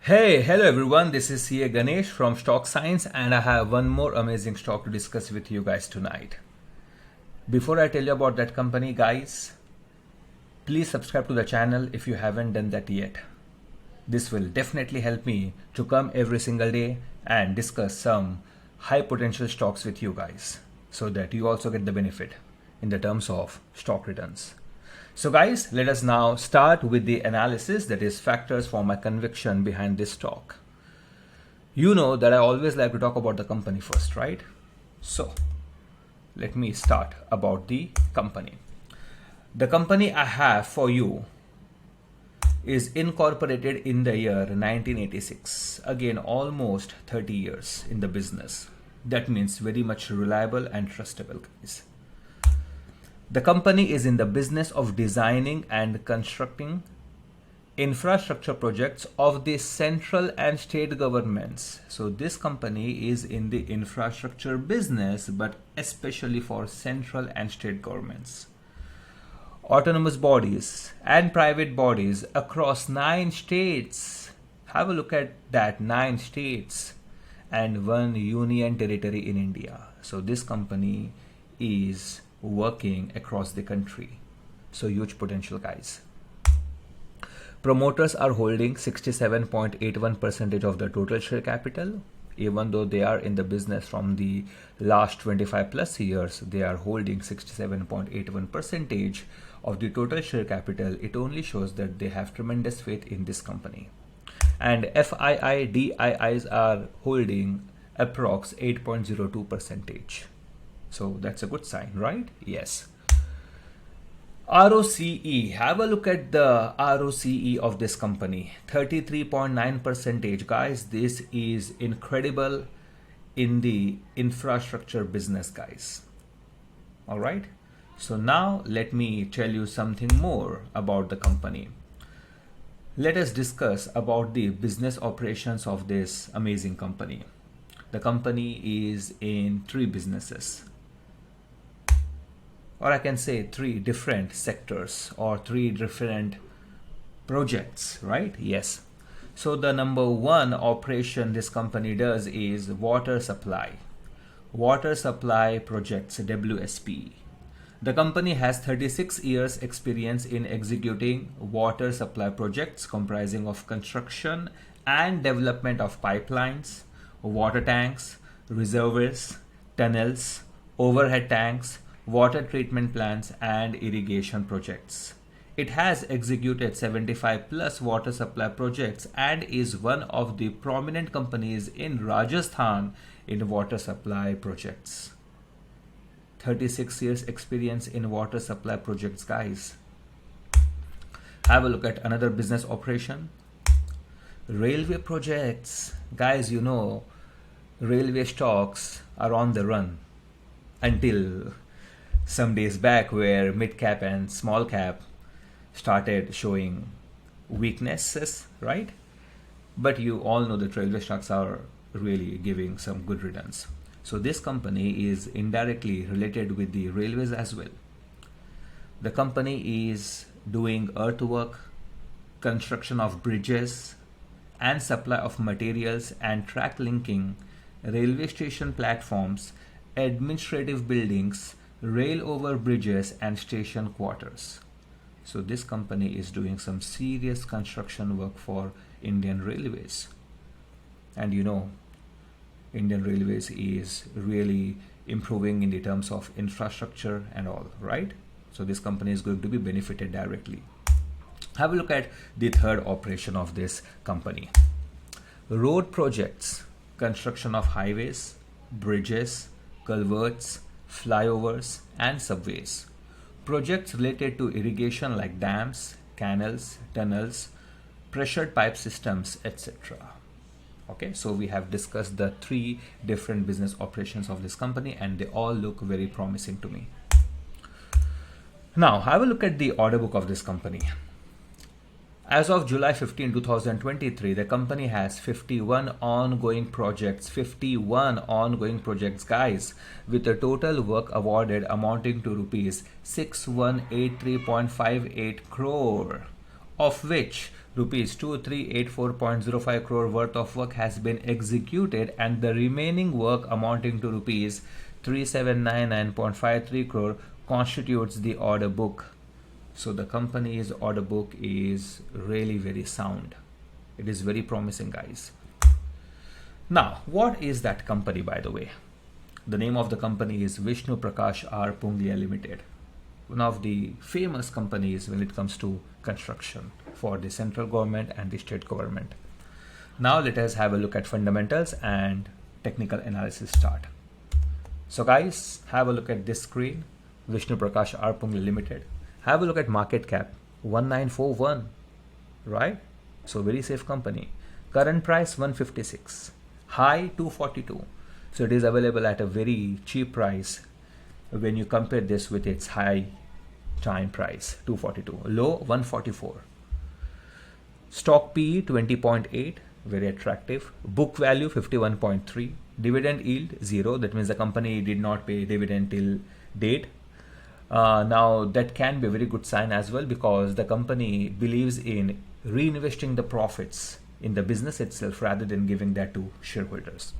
Hey, hello everyone, this is CA Ganesh from Stock Science, and I have one more amazing stock to discuss with you guys tonight. Before I tell you about that company, guys, please subscribe to the channel if you haven't done that yet. This will definitely help me to come every single day and discuss some high potential stocks with you guys so that you also get the benefit in the terms of stock returns. So guys, let us now start with the analysis, that is factors for my conviction behind this stock. You know that I always like to talk about the company first, right? So let me start about the company. The company I have for you is incorporated in the year 1986. Again, almost 30 years in the business. That means very much reliable and trustable, guys. The company is in the business of designing and constructing infrastructure projects of the central and state governments. So this company is in the infrastructure business, but especially for central and state governments, autonomous bodies and private bodies across 9 states. Have a look at that, 9 states and 1 union territory in India. So this company is working across the country. So huge potential, guys. Promoters are holding 67.81% of the total share capital. Even though they are in the business from the last 25 plus years, they are holding 67.81% of the total share capital. It only shows that they have tremendous faith in this company. And FII, DIIs are holding approx 8.02%. So that's a good sign, right? Yes. ROCE, have a look at the ROCE of this company, 33.9%. Guys, this is incredible in the infrastructure business, guys. All right. So now let me tell you something more about the company. Let us discuss about the business operations of this amazing company. The company is in 3 businesses, or I can say 3 different sectors or 3 different projects, right? Yes. So the number 1 operation this company does is water supply projects, WSP. The company has 36 years experience in executing water supply projects comprising of construction and development of pipelines, water tanks, reservoirs, tunnels, overhead tanks, water treatment plants, and irrigation projects. It has executed 75 plus water supply projects and is one of the prominent companies in Rajasthan in water supply projects. 36 years experience in water supply projects, guys. Have a look at another business operation. Railway projects. Guys, you know, railway stocks are on the run until some days back, where mid cap and small cap started showing weaknesses, right? But you all know that railway stocks are really giving some good returns. So this company is indirectly related with the railways as well. The company is doing earthwork, construction of bridges, and supply of materials and track linking, railway station platforms, administrative buildings, rail over bridges, and station quarters. So this company is doing some serious construction work for Indian Railways. And you know, Indian Railways is really improving in the terms of infrastructure and all, right? So this company is going to be benefited directly. Have a look at the 3rd operation of this company. Road projects, construction of highways, bridges, culverts, flyovers, and subways. Projects related to irrigation like dams, canals, tunnels, pressured pipe systems, etc. Okay, so we have discussed the 3 different business operations of this company, and they all look very promising to me. Now have a look at the order book of this company. As of July 15, 2023, the company has 51 ongoing projects, 51 ongoing projects, guys, with a total work awarded amounting to rupees 6183.58 crore. of which rupees 2384.05 crore worth of work has been executed, and the remaining work amounting to rupees 3799.53 crore constitutes the order book. So the company's order book is really very sound. It is very promising, guys. Now, what is that company, by the way? The name of the company is Vishnu Prakash R. Punglia Limited, one of the famous companies when it comes to construction for the central government and the state government. Now let us have a look at fundamentals and technical analysis chart. So guys, have a look at this screen, Vishnu Prakash R. Punglia Limited. Have a look at market cap, 1941, right? So very safe company. Current price 156, high 242. So it is available at a very cheap price when you compare this with its high time price 242, low 144. Stock PE 20.8, very attractive. Book value 51.3. Dividend yield 0. That means the company did not pay dividend till date. Now that can be a very good sign as well, because the company believes in reinvesting the profits in the business itself rather than giving that to shareholders.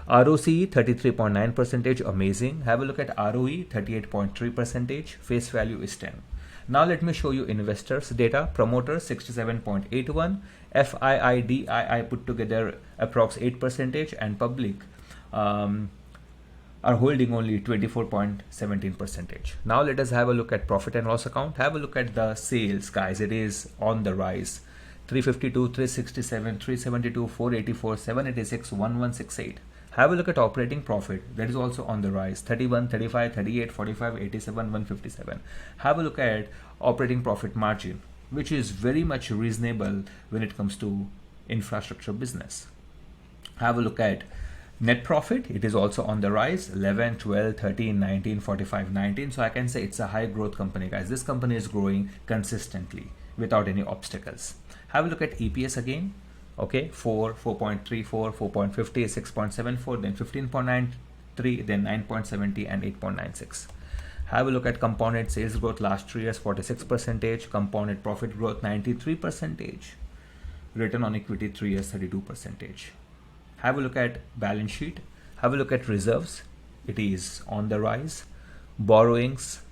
ROCE 33.9%, amazing. Have a look at ROE 38.3%, face value is 10. Now let me show you investors data. Promoters 67.81, FII, DII put together approx 8%, and public are holding only 24.17%. Now let us have a look at profit and loss account. Have a look at the sales, guys. It is on the rise. 352, 367, 372, 484, 786, 1168. Have a look at operating profit. That is also on the rise. 31, 35, 38, 45, 87, 157. Have a look at operating profit margin, which is very much reasonable when it comes to infrastructure business. Have a look at net profit. It is also on the rise. 11, 12, 13, 19, 45, 19. So I can say it's a high growth company, guys. This company is growing consistently without any obstacles. Have a look at EPS again. Okay, 4, 4.34, 4.50, 6.74, then 15.93, then 9.70 and 8.96. Have a look at compounded sales growth last 3 years, 46%, compounded profit growth 93%, return on equity 3 years, 32%. Have a look at balance sheet. Have a look at reserves. It is on the rise. Borrowings,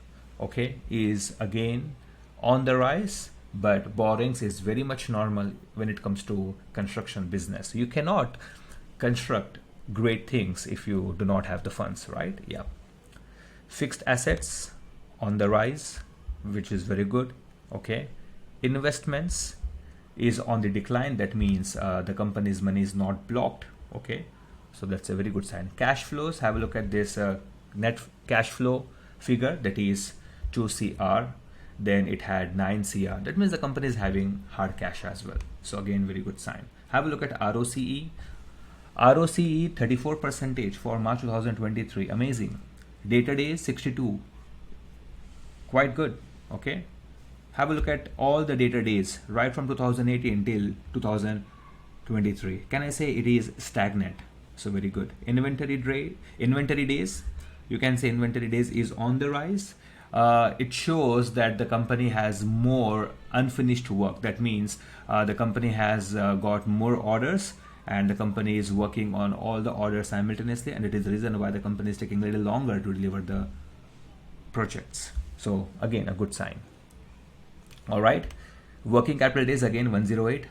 okay, is again on the rise, but borrowings is very much normal when it comes to construction business. You cannot construct great things if you do not have the funds, right? Yeah. Fixed assets on the rise, which is very good. Okay. Investments is on the decline. That means the company's money is not blocked. Okay. So that's a very good sign. Cash flows. Have a look at this net cash flow figure, that is 2 CR. Then it had 9 CR. That means the company is having hard cash as well. So again, very good sign. Have a look at ROCE. ROCE 34% for March 2023. Amazing. Data days 62. Quite good. Okay. Have a look at all the data days right from 2018 till 2023. Can I say it is stagnant? So very good. Inventory days. You can say inventory days is on the rise. It shows that the company has more unfinished work. That means the company has got more orders, and the company is working on all the orders simultaneously, and it is the reason why the company is taking a little longer to deliver the projects. So again, a good sign. All right. Working capital days again 108,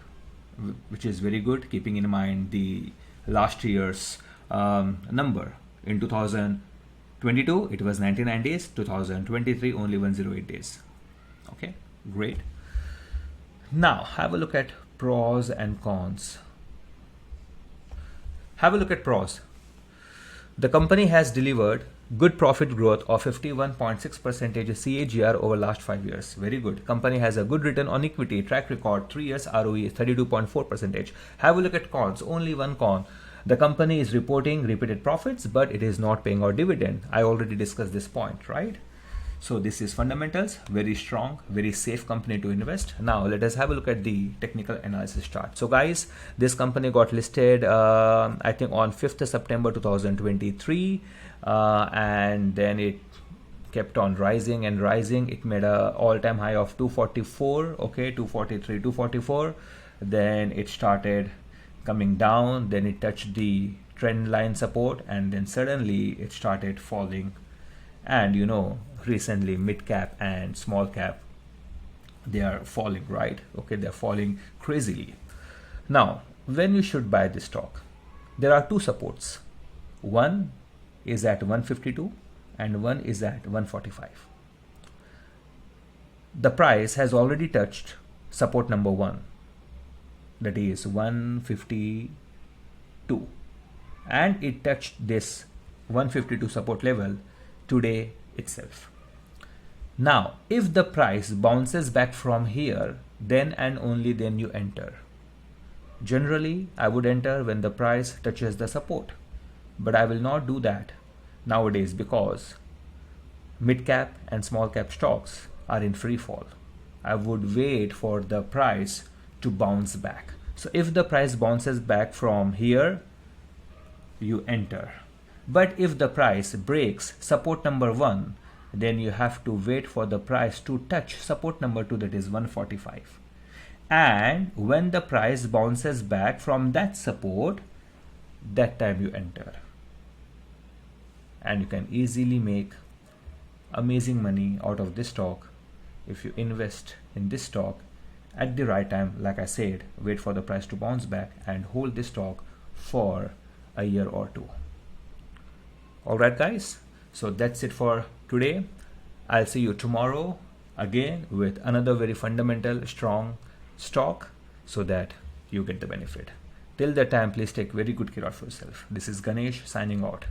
which is very good, keeping in mind the last year's number. In 2022 it was 99 days, 2023 only 108 days. Okay, great. Now have a look at pros and cons. Have a look at pros. The company has delivered good profit growth of 51.6% CAGR over last 5 years. Very good. Company has a good return on equity, track record, 3 years ROE is 32.4%. Have a look at cons. Only one con. The company is reporting repeated profits, but it is not paying out dividend. I already discussed this point, right? So this is fundamentals, very strong, very safe company to invest. Now let us have a look at the technical analysis chart. So guys, this company got listed, I think on 5th September 2023, and then it kept on rising and rising. It made a all-time high of 244, okay, 243, 244. Then it started coming down, then it touched the trend line support, and then suddenly it started falling. And you know, recently mid cap and small cap, they are falling, right? Okay, they're falling crazily. Now, when you should buy this stock, there are two supports. One is at 152 and one is at 145. The price has already touched support number one, that is 152, and it touched this 152 support level today itself. Now, if the price bounces back from here, then and only then you enter. Generally, I would enter when the price touches the support, but I will not do that nowadays because mid cap and small cap stocks are in free fall. I would wait for the price to bounce back. So if the price bounces back from here, you enter. But if the price breaks support number one, then you have to wait for the price to touch support number two, that is 145. And when the price bounces back from that support, that time you enter. And you can easily make amazing money out of this stock if you invest in this stock at the right time. Like I said, wait for the price to bounce back and hold this stock for a year or two. Alright guys, so that's it for today. I'll see you tomorrow again with another very fundamental strong stock so that you get the benefit. Till that time, please take very good care of yourself. This is Ganesh signing out.